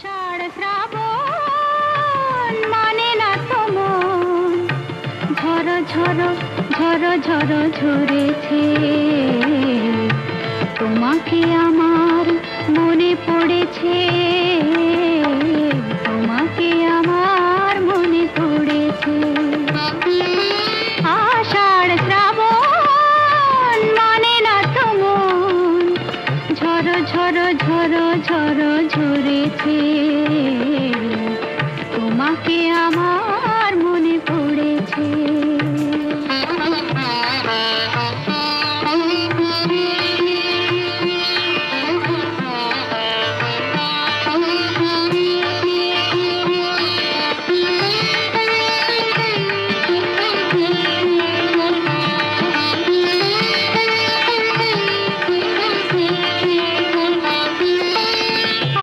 আষাঢ় শ্রাবণ মানে না তো মন, ঝড় ঝড় ঝড় ঝড় ঝরেছে, তোমাকে আমার মনে পড়েছে, তোমাকে আমার মনে পড়েছে। আষাঢ় শ্রাবণ মানে না তো মন, ঝড় ঝড় ঝড় ঝড় ঝরেছে।